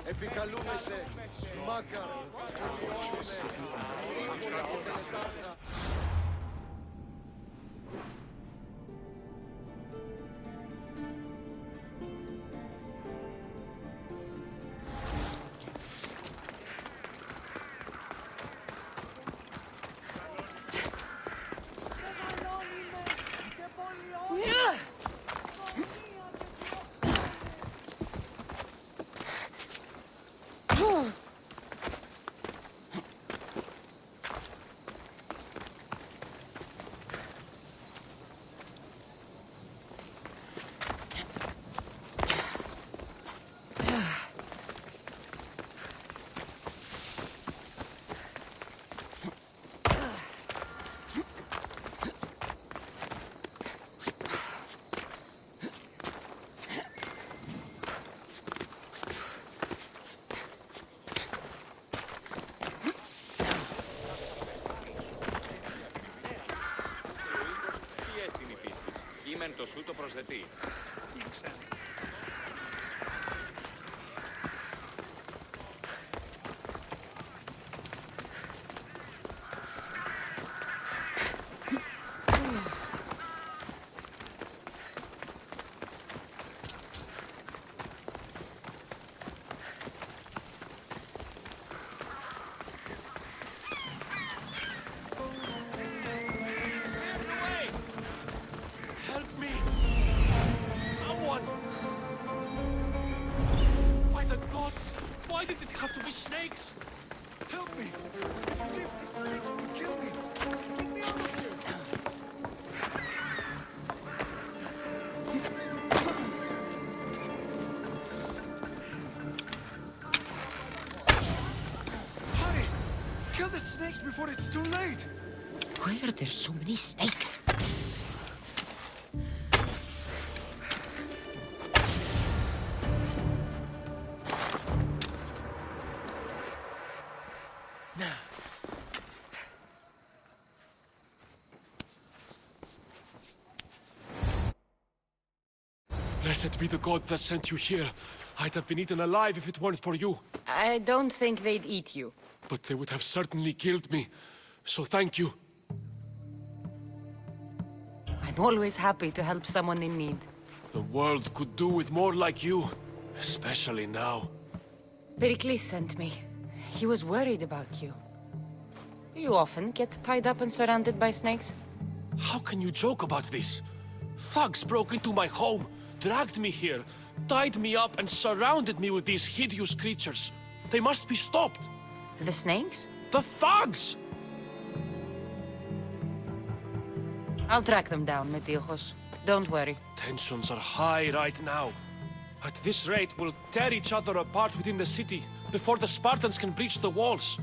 Επικαλούμεσαι, μάκαρο, Το σου το προσθετεί. Before it's too late. Why are there so many snakes? Blessed be the god that sent you here. I'd have been eaten alive if it weren't for you. I don't think they'd eat you. But they would have certainly killed me. So thank you. I'm always happy to help someone in need. The world could do with more like you. Especially now. Pericles sent me. He was worried about you. You often get tied up and surrounded by snakes? How can you joke about this? Thugs broke into my home, dragged me here, tied me up and surrounded me with these hideous creatures. They must be stopped. The snakes? The thugs! I'll track them down, Metiochos. Don't worry. Tensions are high right now. At this rate, we'll tear each other apart within the city before the Spartans can breach the walls.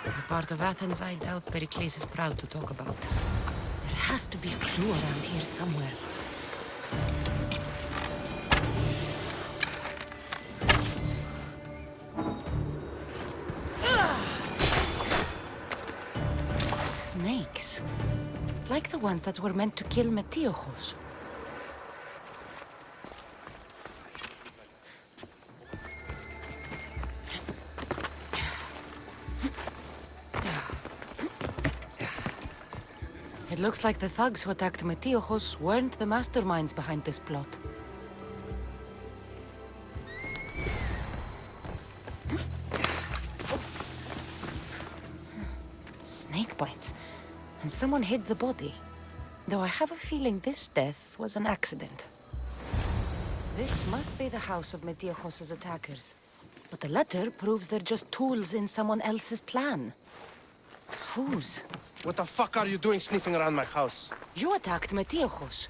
A part of Athens I doubt Pericles is proud to talk about. There has to be a clue around here somewhere. Snakes. Like the ones that were meant to kill Metiochos. It looks like the thugs who attacked Metiochos weren't the masterminds behind this plot. Snake bites. And someone hid the body. Though I have a feeling this death was an accident. This must be the house of Metiochos' attackers. But the letter proves they're just tools in someone else's plan. Whose? What the fuck are you doing sniffing around my house? You attacked Metiochos.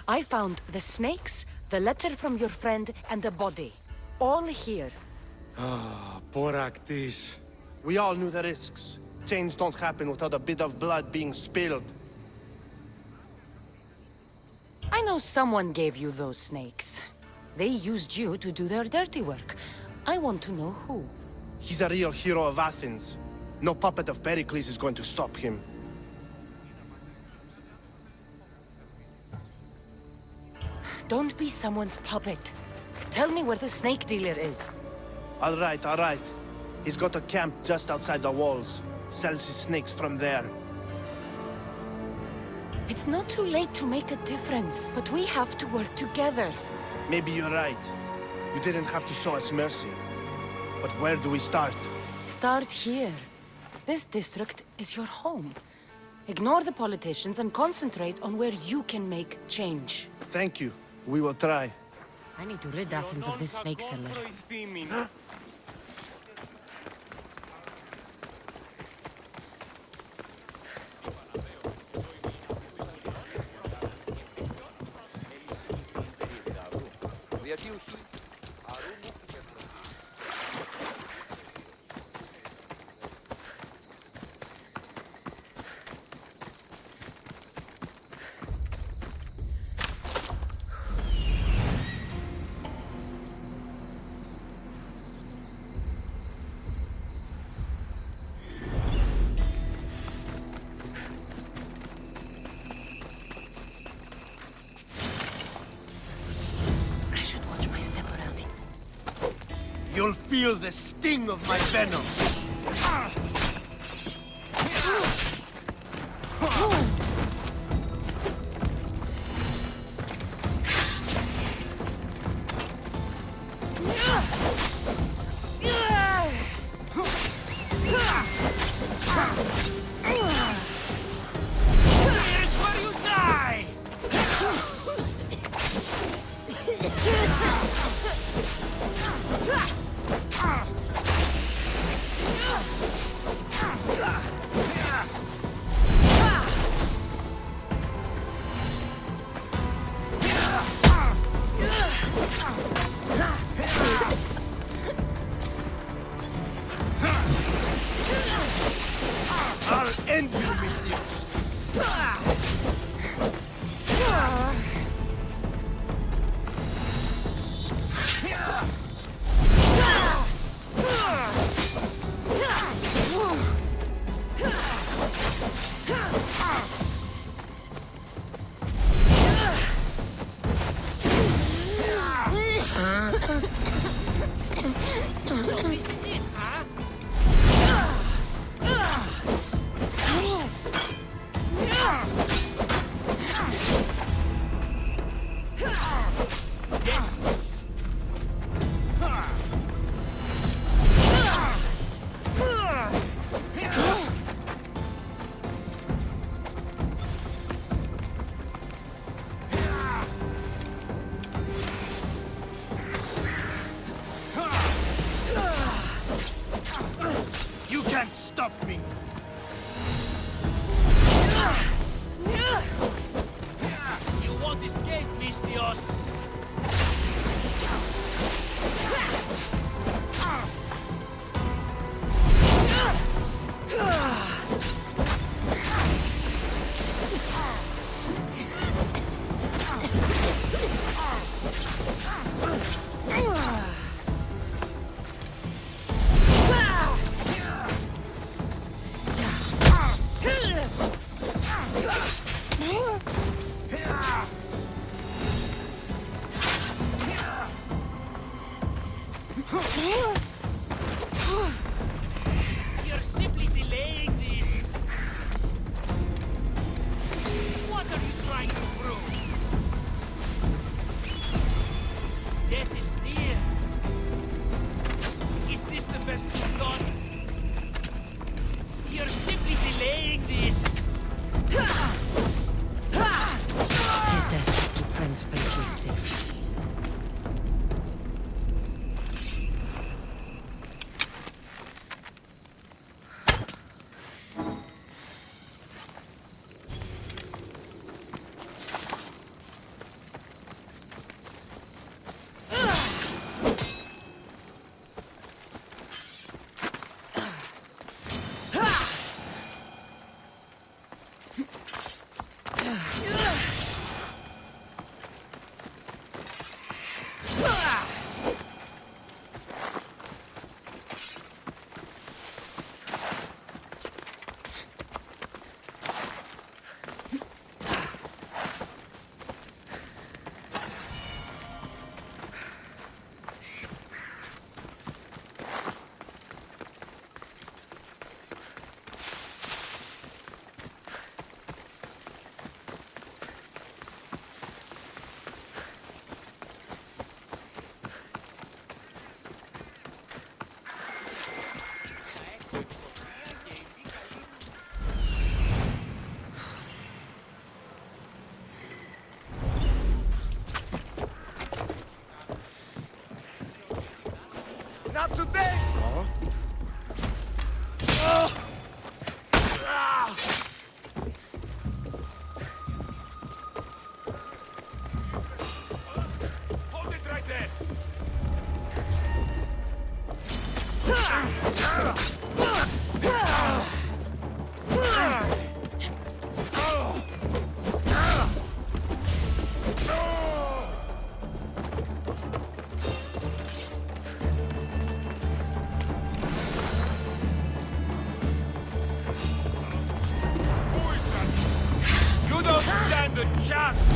I found the snakes, the letter from your friend, and a body. All here. Poraktis. We all knew the risks. Change don't happen without a bit of blood being spilled. I know someone gave you those snakes. They used you to do their dirty work. I want to know who. He's a real hero of Athens. No puppet of Pericles is going to stop him. Don't be someone's puppet. Tell me where the snake dealer is. All right. He's got a camp just outside the walls. Sells his snakes from there. It's not too late to make a difference, but we have to work together. Maybe you're right. You didn't have to show us mercy. But where do we start? Start here. This district is your home. Ignore the politicians and concentrate on where you can make change. Thank you. We will try. I need to rid Athens of this snake seller. I should watch my step around here. You'll feel the sting of my venom. I'll end you, Mystios. stand a chance!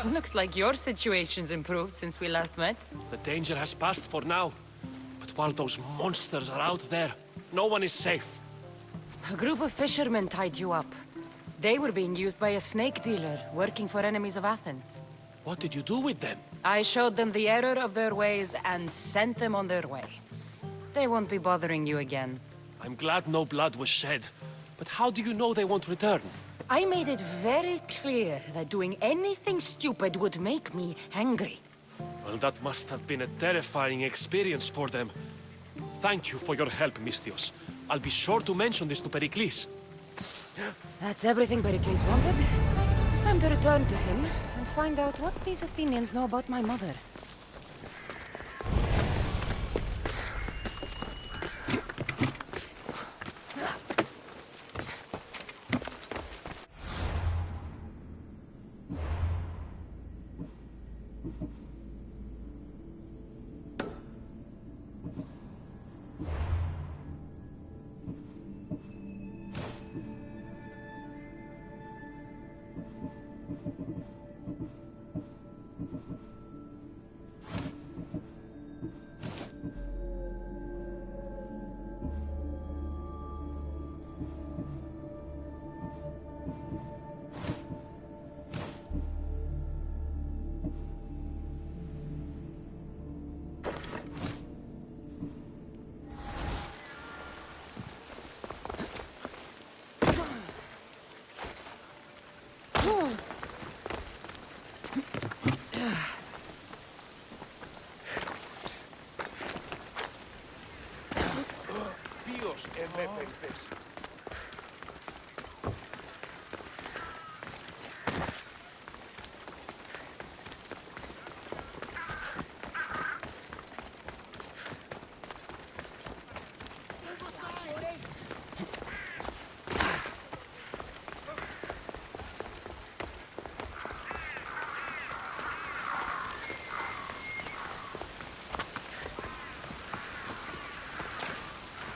Looks like your situation's improved since we last met. The danger has passed for now. But while those monsters are out there, no one is safe. A group of fishermen tied you up. They were being used by a snake dealer, working for enemies of Athens. What did you do with them? I showed them the error of their ways and sent them on their way. They won't be bothering you again. I'm glad no blood was shed. But how do you know they won't return? I made it very clear that doing anything stupid would make me angry. Well, that must have been a terrifying experience for them. Thank you for your help, Misthios. I'll be sure to mention this to Pericles. That's everything Pericles wanted. Time to return to him and find out what these Athenians know about my mother.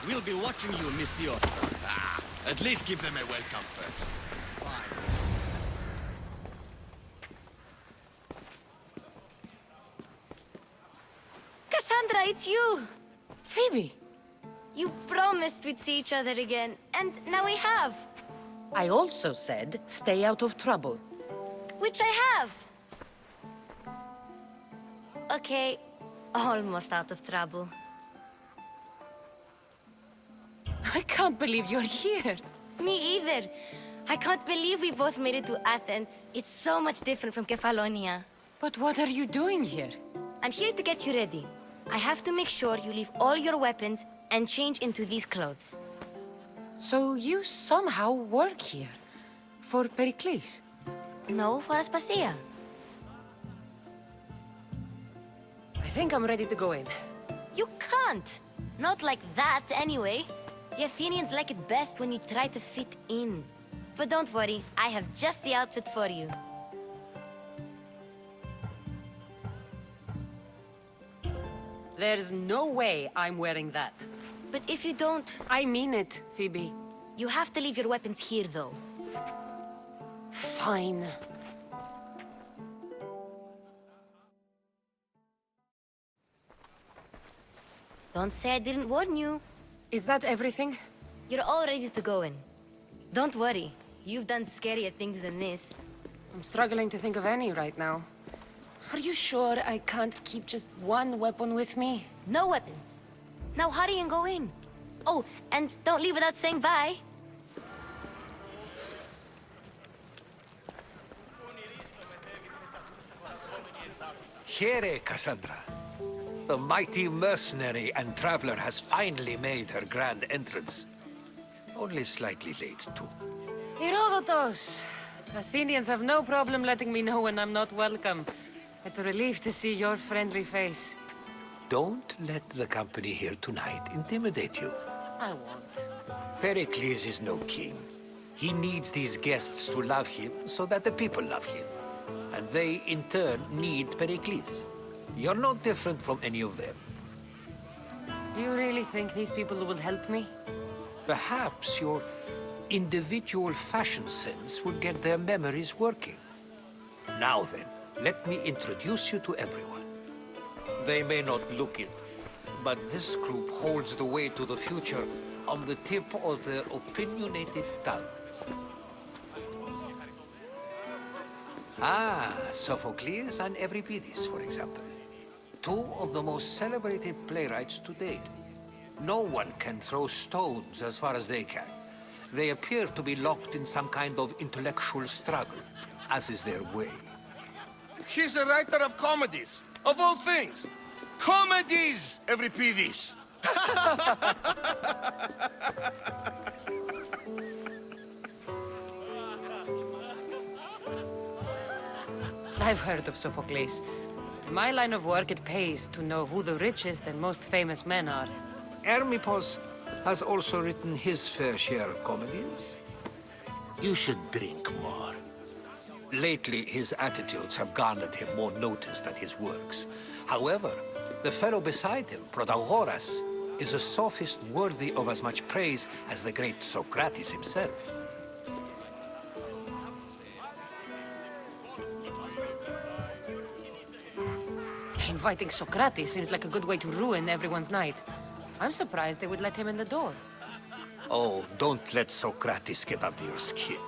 We'll be watching you, Misthios. At least give them a welcome first. Cassandra, it's you! Phoebe! You promised we'd see each other again, and now we have. I also said, stay out of trouble. Which I have. Okay, almost out of trouble. I can't believe you're here. Me either. I can't believe we both made it to Athens. It's so much different from Kefalonia. But what are you doing here? I'm here to get you ready. I have to make sure you leave all your weapons and change into these clothes. So you somehow work here? For Pericles? No, for Aspasia. I think I'm ready to go in. You can't! Not like that, anyway. The Athenians like it best when you try to fit in. But don't worry, I have just the outfit for you. There's no way I'm wearing that. But if you don't, I mean it, Phoebe. you have to leave your weapons here, though. Fine. Don't say I didn't warn you. Is that everything? You're all ready to go in. Don't worry, you've done scarier things than this. I'm struggling to think of any right now. Are you sure I can't keep just one weapon with me? No weapons. Now hurry and go in. Oh, and don't leave without saying bye. Here, Cassandra. The mighty mercenary and traveler has finally made her grand entrance. Only slightly late, too. Herodotus! Athenians have no problem letting me know when I'm not welcome. It's a relief to see your friendly face. Don't let the company here tonight intimidate you. I won't. Pericles is no king. He needs these guests to love him so that the people love him. And they, in turn, need Pericles. You're no different from any of them. Do you really think these people will help me? Perhaps your individual fashion sense will get their memories working. Now then, let me introduce you to everyone. They may not look it, but this group holds the way to the future on the tip of their opinionated tongues. Ah, Sophocles and Euripides, for example. Two of the most celebrated playwrights to date. No one can throw stones as far as they can. They appear to be locked in some kind of intellectual struggle, as is their way. He's a writer of comedies, of all things. Comedies, Euripides. I've heard of Sophocles. In my line of work, it pays to know who the richest and most famous men are. Hermippos has also written his fair share of comedies. You should drink more. Lately, his attitudes have garnered him more notice than his works. However, the fellow beside him, Protagoras, is a sophist worthy of as much praise as the great Socrates himself. Inviting Socrates seems like a good way to ruin everyone's night. I'm surprised they would let him in the door. Oh, don't let Socrates get under your skin.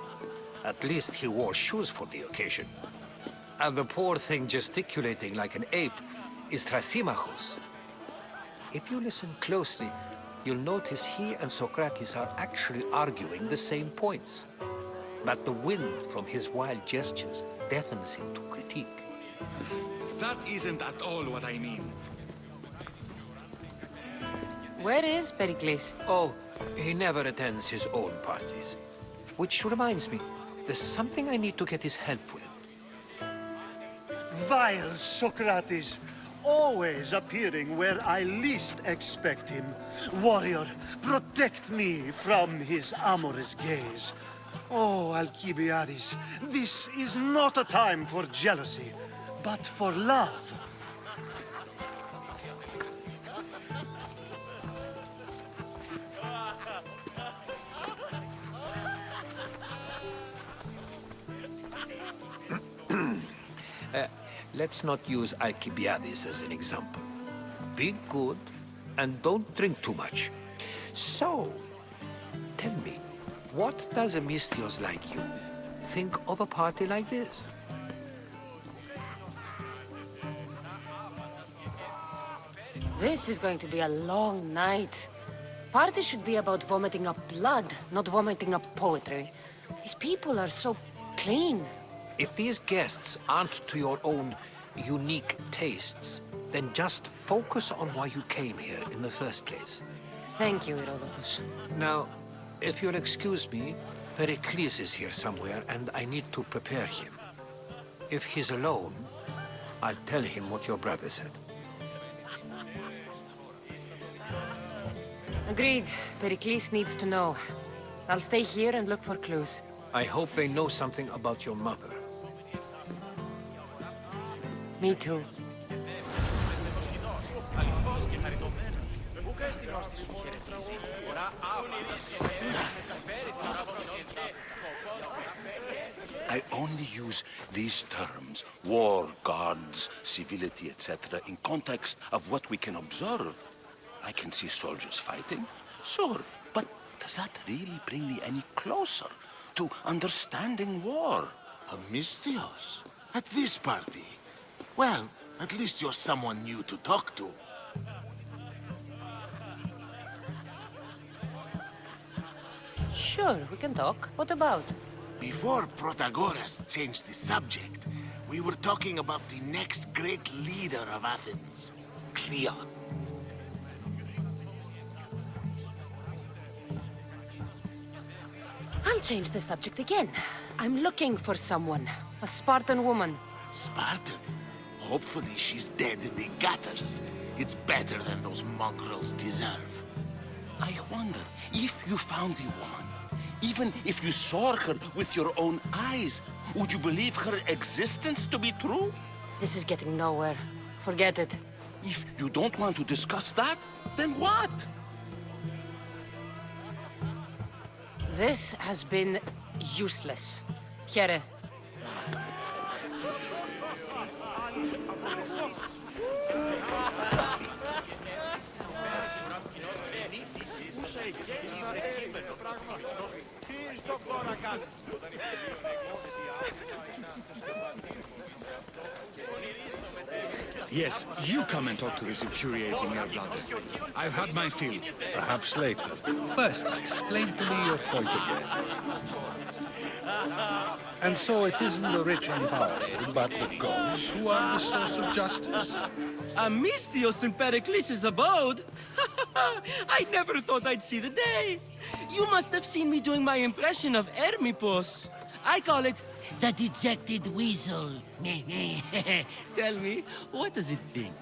At least he wore shoes for the occasion. And the poor thing gesticulating like an ape is Thrasymachus. If you listen closely, you'll notice he and Socrates are actually arguing the same points. But the wind from his wild gestures deafens him to critique. That isn't at all what I mean. Where is Pericles? Oh, he never attends his own parties. Which reminds me, there's something I need to get his help with. Vile Socrates, always appearing where I least expect him. Warrior, protect me from his amorous gaze. Oh, Alcibiades, this is not a time for jealousy, but for love. Let's not use Alcibiades as an example. Be good, and don't drink too much. So, tell me, what does a Misthios like you think of a party like this? This is going to be a long night. Party should be about vomiting up blood, not vomiting up poetry. These people are so clean. If these guests aren't to your own unique tastes, then just focus on why you came here in the first place. Thank you, Herodotus. Now, if you'll excuse me, Pericles is here somewhere, and I need to prepare him. If he's alone, I'll tell him what your brother said. Agreed. Pericles needs to know. I'll stay here and look for clues. I hope they know something about your mother. Me too. I only use these terms, war, gods, civility, etc., in context of what we can observe. I can see soldiers fighting, sure, but does that really bring me any closer to understanding war? Amistios? At this party? Well, at least you're someone new to talk to. Sure, we can talk. What about? Before Protagoras changed the subject, we were talking about the next great leader of Athens, Cleon. I'll change the subject again. I'm looking for someone. A Spartan woman. Spartan? Hopefully she's dead in the gutters. It's better than those mongrels deserve. I wonder if you found the woman, even if you saw her with your own eyes, would you believe her existence to be true? This is getting nowhere. Forget it. If you don't want to discuss that, then what? This has been useless. Here. Yes, you come and talk to this infuriating airblunter. I've had my fill. Perhaps later. First, explain to me your point again. And so it isn't the rich and powerful, but the gods who are the source of justice? Amistios and Pericles' abode? I never thought I'd see the day. You must have seen me doing my impression of Hermippos. I call it the dejected weasel. Tell me, what does it think?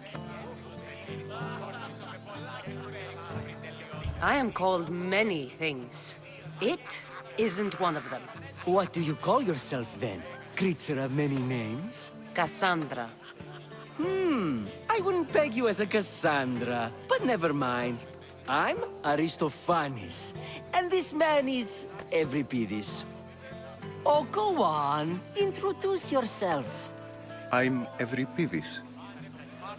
I am called many things. It isn't one of them. What do you call yourself then? Creature of many names? Cassandra. I wouldn't peg you as a Cassandra, but never mind. I'm Aristophanes, and this man is Euripides. Oh, go on. Introduce yourself. I'm Euripides.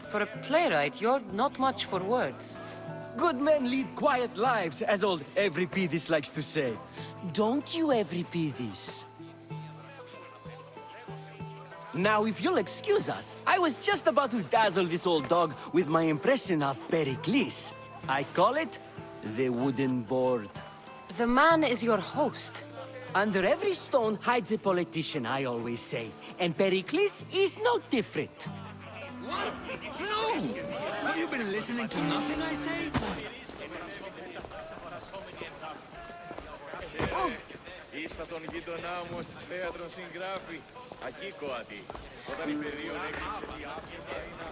For a playwright, you're not much for words. Good men lead quiet lives, as old Euripides likes to say. Don't you, Euripides? Now, if you'll excuse us, I was just about to dazzle this old dog with my impression of Pericles. I call it the wooden board. The man is your host. Under every stone hides a politician, I always say. And Pericles is no different. What? No! Have you been listening to nothing I say? Ήστα τον γείτονά μου στις θέατρον συγγράφει. Ακίκοατη. Όταν η περίοδο έκλειψε τη άφηνα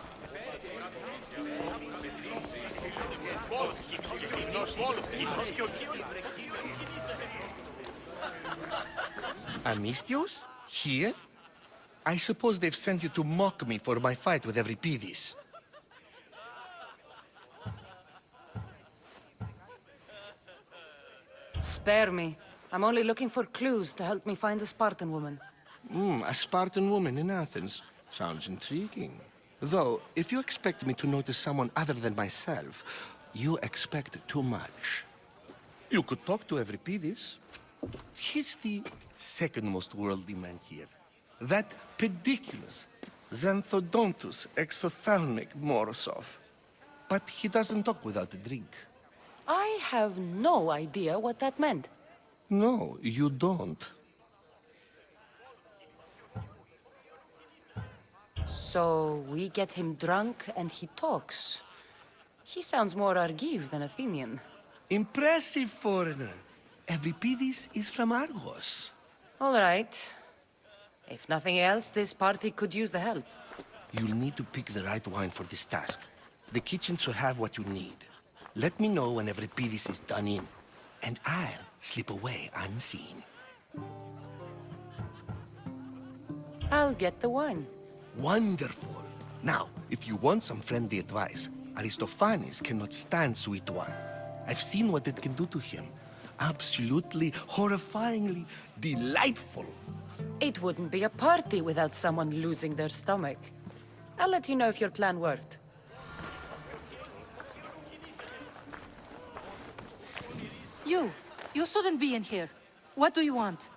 Amistios? Here? I suppose they've sent you to mock me for my fight with Euripides. Spare me. I'm only looking for clues to help me find a Spartan woman. A Spartan woman in Athens. Sounds intriguing. Though, if you expect me to notice someone other than myself, you expect too much. You could talk to Euripides. He's the second most worldly man here. That pediculous, xanthodontus exophthalmic Morosov. But he doesn't talk without a drink. I have no idea what that meant. No, you don't. So we get him drunk and he talks. He sounds more Argive than Athenian. Impressive foreigner. Euripides is from Argos. All right. If nothing else, this party could use the help. You'll need to pick the right wine for this task. The kitchen should have what you need. Let me know when Euripides is done in, and I'll slip away unseen. I'll get the wine. Wonderful. Now, if you want some friendly advice, Aristophanes cannot stand sweet wine. I've seen what it can do to him. Absolutely, horrifyingly delightful. It wouldn't be a party without someone losing their stomach. I'll let you know if your plan worked. You shouldn't be in here. What do you want?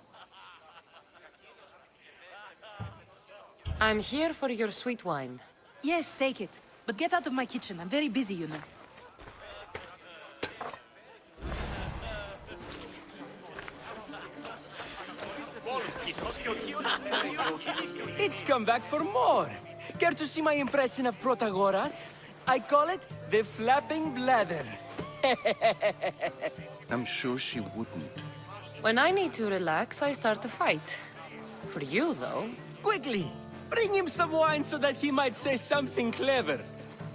I'm here for your sweet wine. Yes, take it. But get out of my kitchen. I'm very busy, you know. It's come back for more. Care to see my impression of Protagoras? I call it the flapping bladder. I'm sure she wouldn't. When I need to relax, I start a fight. For you, though. Quickly, bring him some wine so that he might say something clever.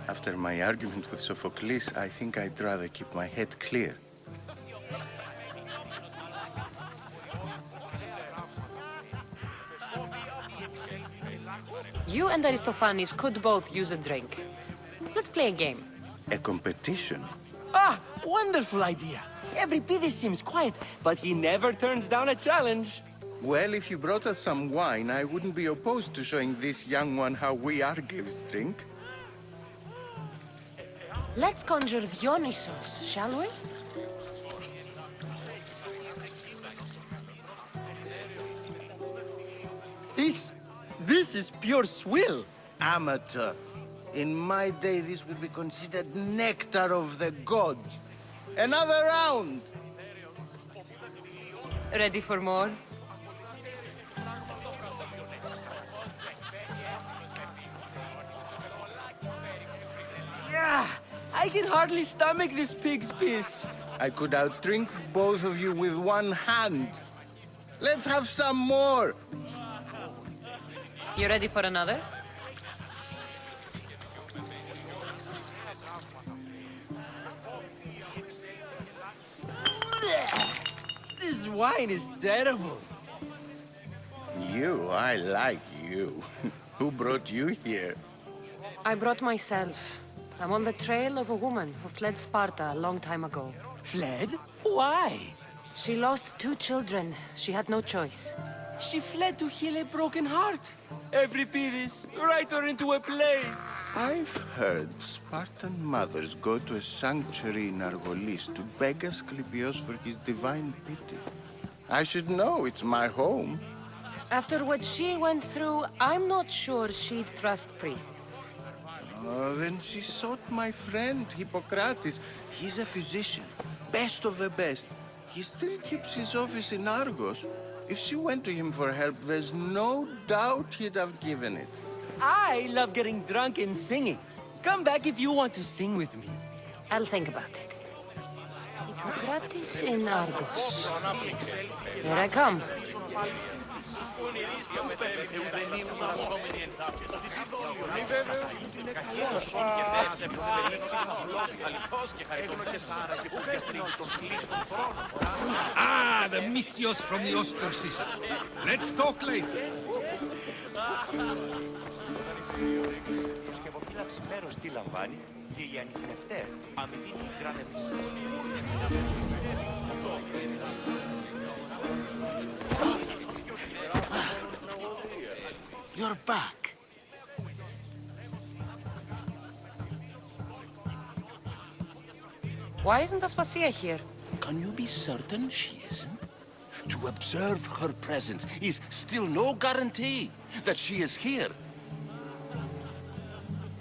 After my argument with Sophocles, I think I'd rather keep my head clear. You and Aristophanes could both use a drink. Let's play a game. A competition? Ah, wonderful idea. Everybody seems quiet, but he never turns down a challenge. Well, if you brought us some wine, I wouldn't be opposed to showing this young one how we Argives drink. Let's conjure Dionysos, shall we? This is pure swill. Amateur. In my day, this would be considered nectar of the gods. Another round! Ready for more? I can hardly stomach this pig's piss. I could outdrink both of you with one hand. Let's have some more! You ready for another? This wine is terrible. You, I like you. Who brought you here? I brought myself. I'm on the trail of a woman who fled Sparta a long time ago. Fled? Why? She lost 2 children. She had no choice. She fled to heal a broken heart. Euripides, write her into a play. I've heard Spartan mothers go to a sanctuary in Argolis to beg Asclepios for his divine pity. I should know, it's my home. After what she went through, I'm not sure she'd trust priests. Oh, then she sought my friend, Hippocrates. He's a physician, best of the best. He still keeps his office in Argos. If she went to him for help, there's no doubt he'd have given it. I love getting drunk and singing. Come back if you want to sing with me. I'll think about it. Hippocrates in Argos. Here I come. Ah, the mystios from the Oster season. Let's talk later. Το σκευοφύλαξη μέρος τι λαμβάνει και η ανιχνευτέρ αμυδίνει γκράνευση. You're back. Why isn't Aspasia here? Can you be certain she isn't? To observe her presence is still no guarantee that she is here.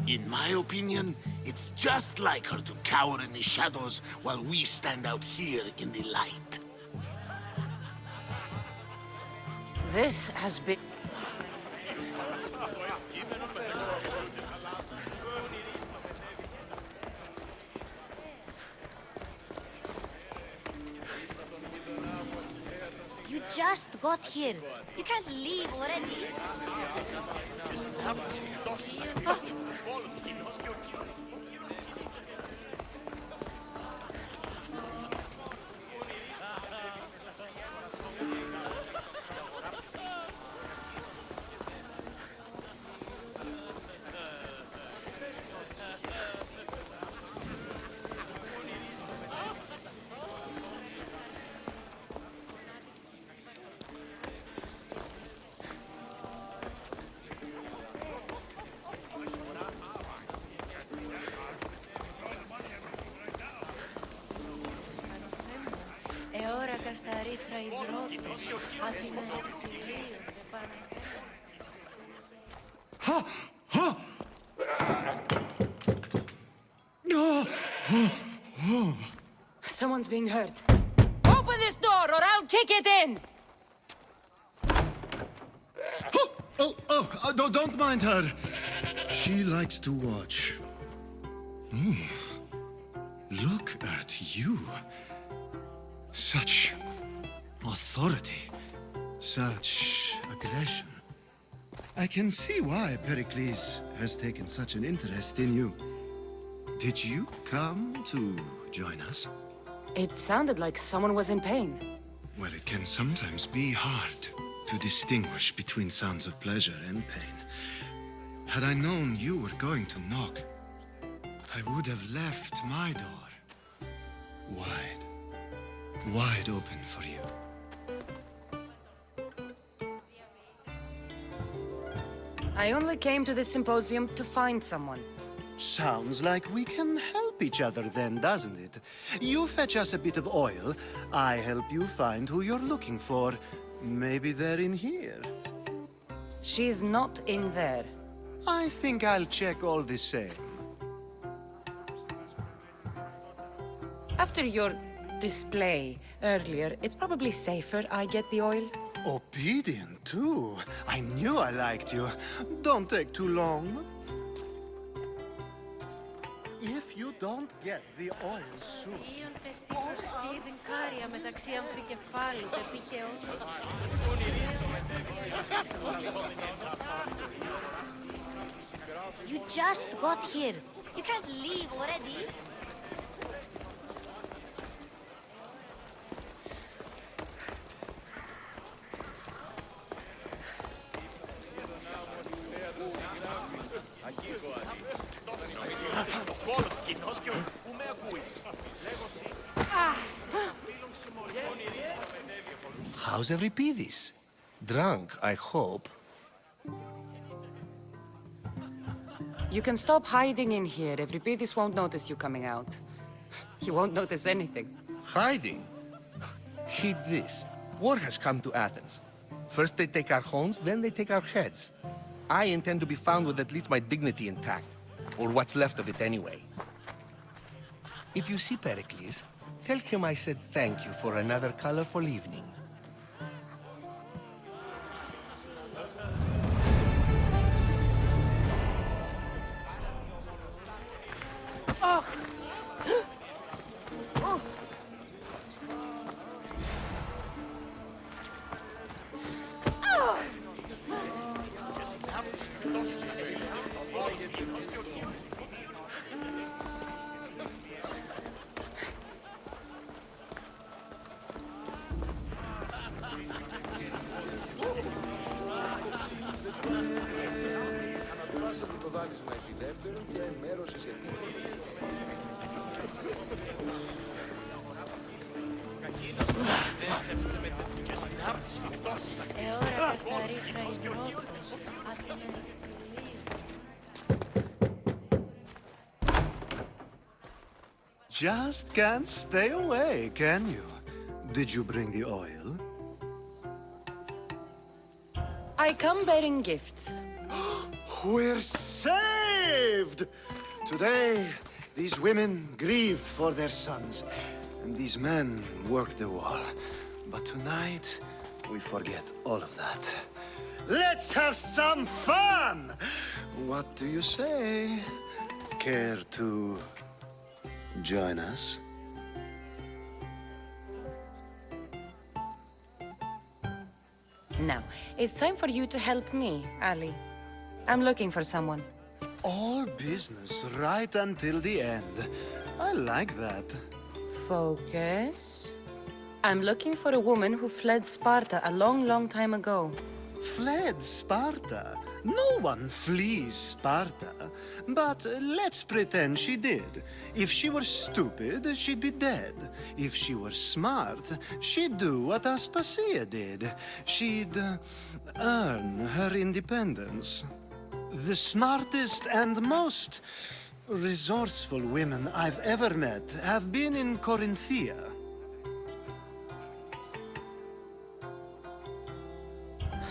In my opinion, it's just like her to cower in the shadows while we stand out here in the light. This has been... You just got here. You can't leave already. Εόρακα στα ρήθρα υδρότες, άτιμα εξηλίονται πάνω. Someone's being hurt. Open this door or I'll kick it in! Don't mind her. She likes to watch. Look at you. Such authority. Such aggression. I can see why Pericles has taken such an interest in you. Did you come to join us? It sounded like someone was in pain. Well, it can sometimes be hard to distinguish between sounds of pleasure and pain. Had I known you were going to knock, I would have left my door wide open for you. I only came to this symposium to find someone. Sounds like we can help each other then, doesn't it? You fetch us a bit of oil, I help you find who you're looking for. Maybe they're in here. She's not in there. I think I'll check all the same. After your display earlier, it's probably safer I get the oil. Obedient, too. I knew I liked you. Don't take too long. If you don't get the oil soon... You just got here. You can't leave already. How's Euripides? Drunk, I hope. You can stop hiding in here. Euripides won't notice you coming out. He won't notice anything. Hiding? Heed this. War has come to Athens. First they take our homes, then they take our heads. I intend to be found with at least my dignity intact. Or what's left of it anyway. If you see Pericles, tell him I said thank you for another colorful evening. Oh! Just can't stay away, can you? Did you bring the oil? I come bearing gifts. We're saved! Today, these women grieved for their sons, and these men worked the wall. But tonight, we forget all of that. Let's have some fun! What do you say? Care to join us? Now, it's time for you to help me, Ali. I'm looking for someone. All business right until the end. I like that. Focus. I'm looking for a woman who fled Sparta a long, long time ago. Fled Sparta? No one flees Sparta. But let's pretend she did. If she were stupid, she'd be dead. If she were smart, she'd do what Aspasia did. She'd earn her independence. The smartest and most resourceful women I've ever met have been in Corinthia.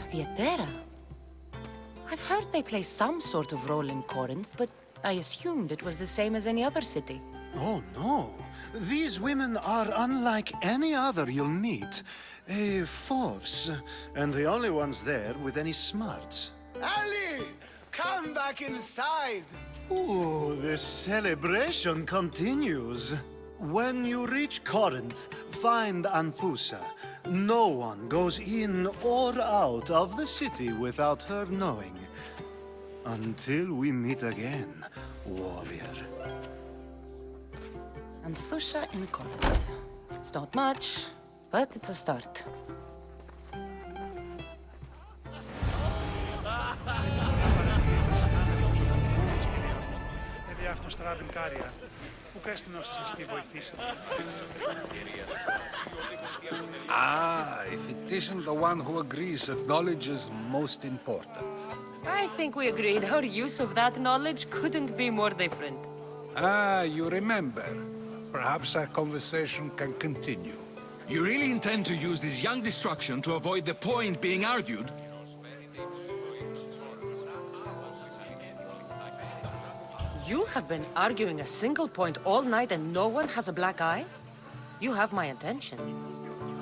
Theatera? I've heard they play some sort of role in Corinth, but I assumed it was the same as any other city. Oh, no. These women are unlike any other you'll meet. A force, and the only ones there with any smarts. Ali! Come back inside! Ooh, the celebration continues. When you reach Corinth, find Anthusa. No one goes in or out of the city without her knowing. Until we meet again, warrior. Anthusa in Corinth. It's not much, but it's a start. Ah, if it isn't the one who agrees that knowledge is most important. I think we agreed our use of that knowledge couldn't be more different. Ah, you remember. Perhaps our conversation can continue. You really intend to use this young destruction to avoid the point being argued? You have been arguing a single point all night and no one has a black eye? You have my attention.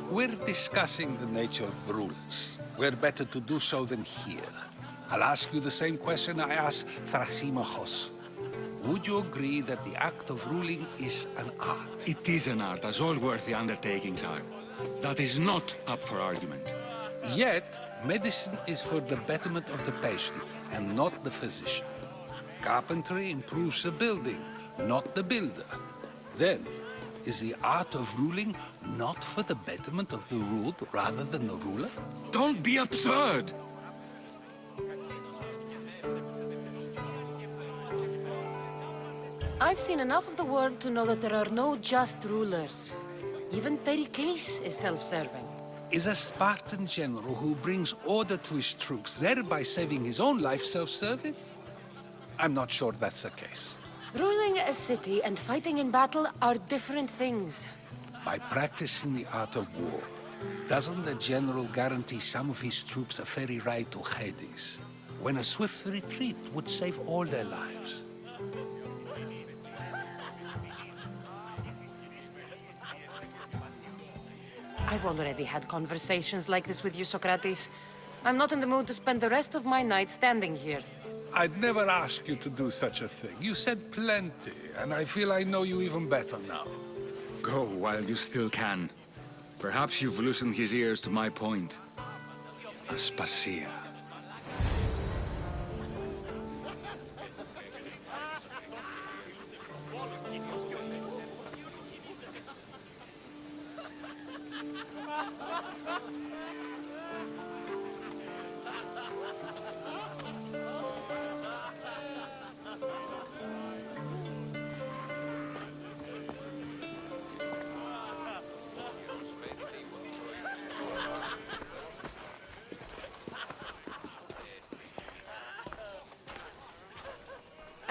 We're discussing the nature of rulers. Where better to do so than here? I'll ask you the same question I asked Thrasymachos. Would you agree that the act of ruling is an art? It is an art, as all worthy undertakings are. That is not up for argument. Yet, medicine is for the betterment of the patient, and not the physician. Carpentry improves the building, not the builder. Then, is the art of ruling not for the betterment of the ruled rather than the ruler? Don't be absurd! I've seen enough of the world to know that there are no just rulers. Even Pericles is self-serving. Is a Spartan general who brings order to his troops, thereby saving his own life, self-serving? I'm not sure that's the case. Ruling a city and fighting in battle are different things. By practicing the art of war, doesn't the general guarantee some of his troops a ferry ride to Hades, when a swift retreat would save all their lives? I've already had conversations like this with you, Socrates. I'm not in the mood to spend the rest of my night standing here. I'd never ask you to do such a thing. You said plenty, and I feel I know you even better now. Go while you still can. Perhaps you've loosened his ears to my point. Aspasia.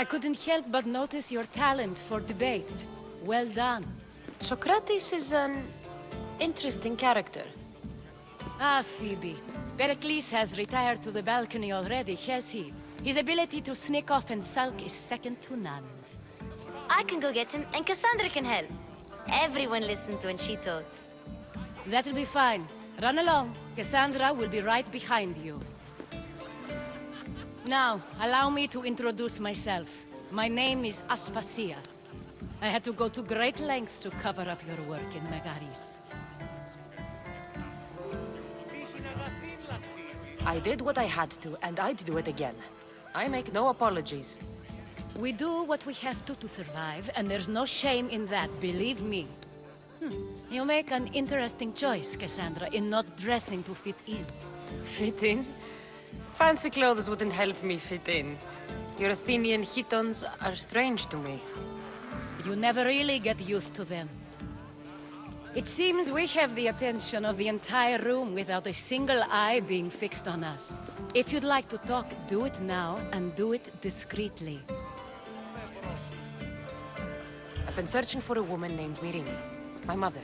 I couldn't help but notice your talent for debate. Well done. Socrates is an interesting character. Ah, Phoebe. Pericles has retired to the balcony already, has he? His ability to sneak off and sulk is second to none. I can go get him, and Cassandra can help. Everyone listens when she talks. That'll be fine. Run along. Cassandra will be right behind you. Now, allow me to introduce myself. My name is Aspasia. I had to go to great lengths to cover up your work in Megaris. I did what I had to, and I'd do it again. I make no apologies. We do what we have to survive, and there's no shame in that, believe me. You make an interesting choice, Cassandra, in not dressing to fit in. Fit in? Fancy clothes wouldn't help me fit in. Your Athenian chitons are strange to me. You never really get used to them. It seems we have the attention of the entire room without a single eye being fixed on us. If you'd like to talk, do it now, and do it discreetly. I've been searching for a woman named Myrine, my mother.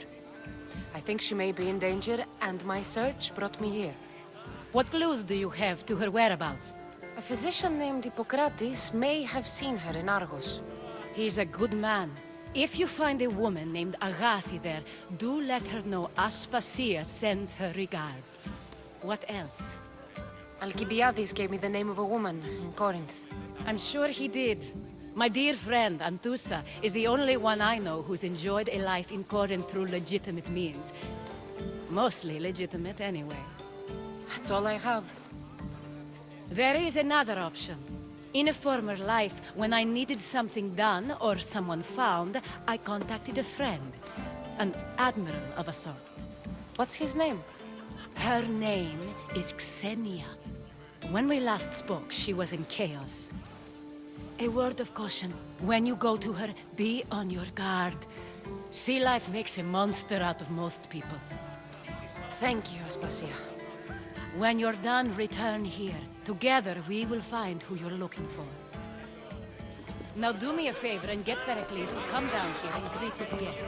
I think she may be in danger, and my search brought me here. What clues do you have to her whereabouts? A physician named Hippocrates may have seen her in Argos. He's a good man. If you find a woman named Agathi there, do let her know Aspasia sends her regards. What else? Alcibiades gave me the name of a woman in Corinth. I'm sure he did. My dear friend, Anthusa, is the only one I know who's enjoyed a life in Corinth through legitimate means. Mostly legitimate, anyway. That's all I have. There is another option. In a former life, when I needed something done or someone found, I contacted a friend. An admiral of a sort. What's his name? Her name is Xenia. When we last spoke, she was in chaos. A word of caution. When you go to her, be on your guard. Sea life makes a monster out of most people. Thank you, Aspasia. When you're done, return here. Together, we will find who you're looking for. Now do me a favor and get Pericles to come down here and greet his guests.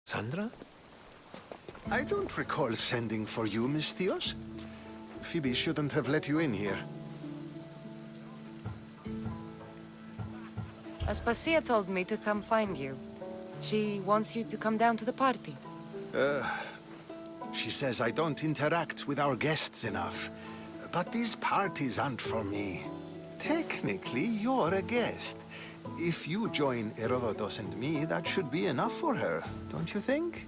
Sandra? I don't recall sending for you, Miss Theos. Phoebe shouldn't have let you in here. Aspasia told me to come find you. She wants you to come down to the party. She says I don't interact with our guests enough. But these parties aren't for me. Technically, you're a guest. If you join Herodotus and me, that should be enough for her, don't you think?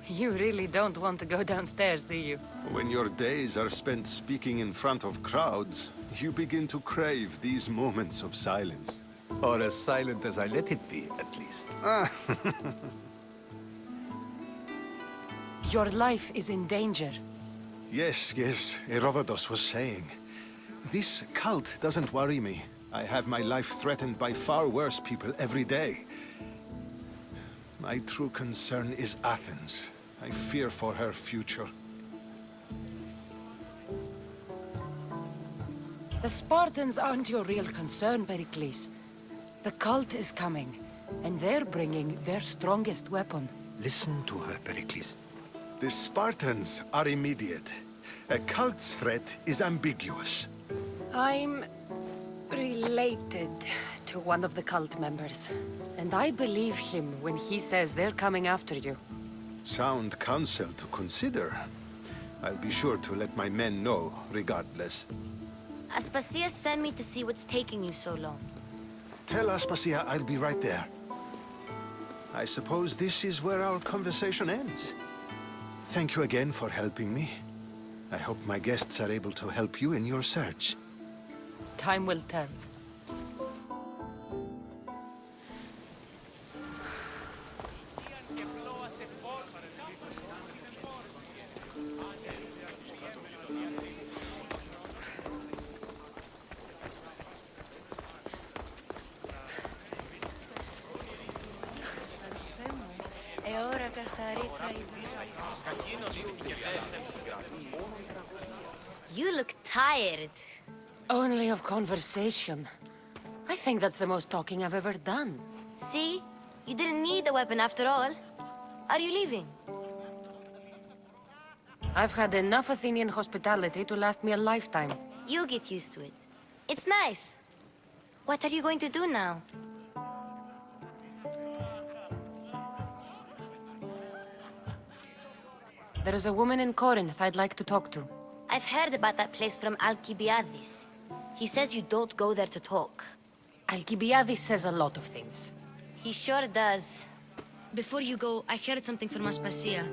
You really don't want to go downstairs, do you? When your days are spent speaking in front of crowds, you begin to crave these moments of silence. Or as silent as I let it be, at least. Your life is in danger. Yes, Herodotus was saying. This cult doesn't worry me. I have my life threatened by far worse people every day. My true concern is Athens. I fear for her future. The Spartans aren't your real concern, Pericles. The cult is coming, and they're bringing their strongest weapon. Listen to her, Pericles. The Spartans are immediate. A cult's threat is ambiguous. I'm related to one of the cult members, and I believe him when he says they're coming after you. Sound counsel to consider. I'll be sure to let my men know, regardless. Aspasia sent me to see what's taking you so long. Tell Aspasia I'll be right there. I suppose this is where our conversation ends. Thank you again for helping me. I hope my guests are able to help you in your search. Time will tell. You look tired. Only of conversation. I think that's the most talking I've ever done. See? You didn't need the weapon after all. Are you leaving? I've had enough Athenian hospitality to last me a lifetime. You get used to it. It's nice. What are you going to do now? There is a woman in Corinth I'd like to talk to. I've heard about that place from Alcibiades. He says you don't go there to talk. Alcibiades says a lot of things. He sure does. Before you go, I heard something from Aspasia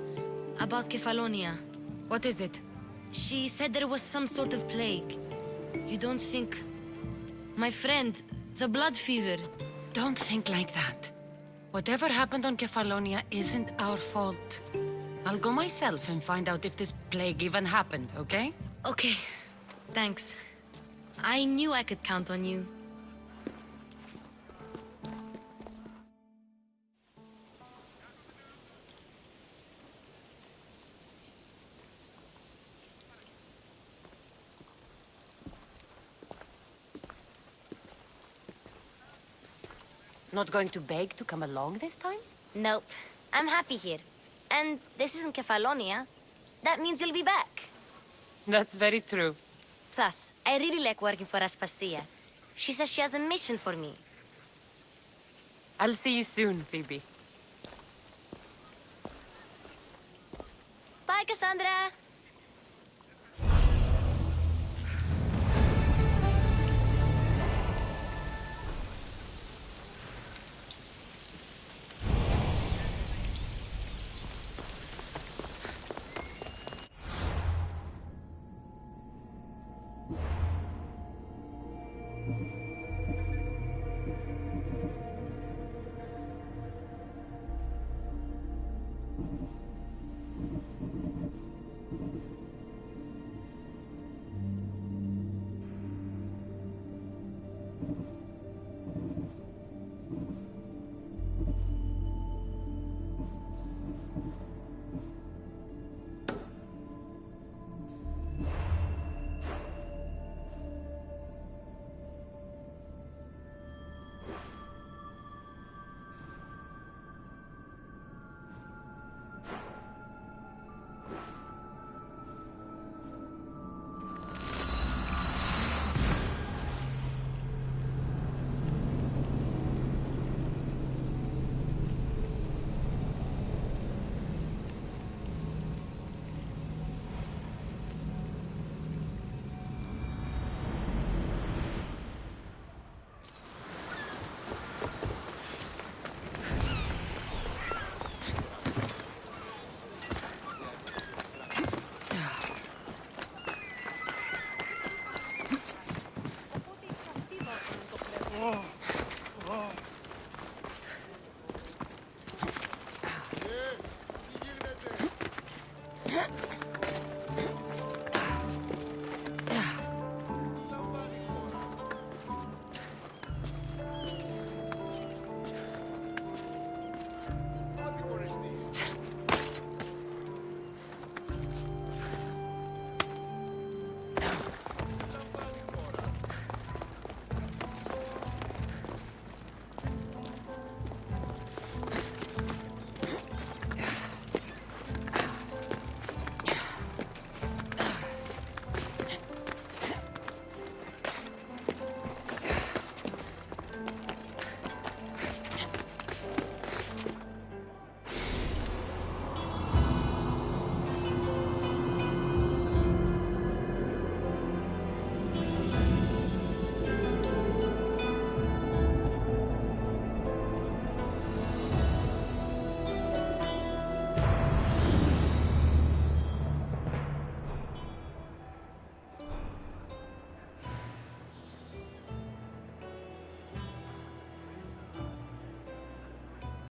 about Kefalonia. What is it? She said there was some sort of plague. You don't think... My friend, the blood fever. Don't think like that. Whatever happened on Kefalonia isn't our fault. I'll go myself and find out if this plague even happened, okay? Okay. Thanks. I knew I could count on you. Not going to beg to come along this time? Nope. I'm happy here. And this isn't Kefalonia. That means you'll be back. That's very true. Plus, I really like working for Aspasia. She says she has a mission for me. I'll see you soon, Phoebe. Bye, Cassandra! Oh.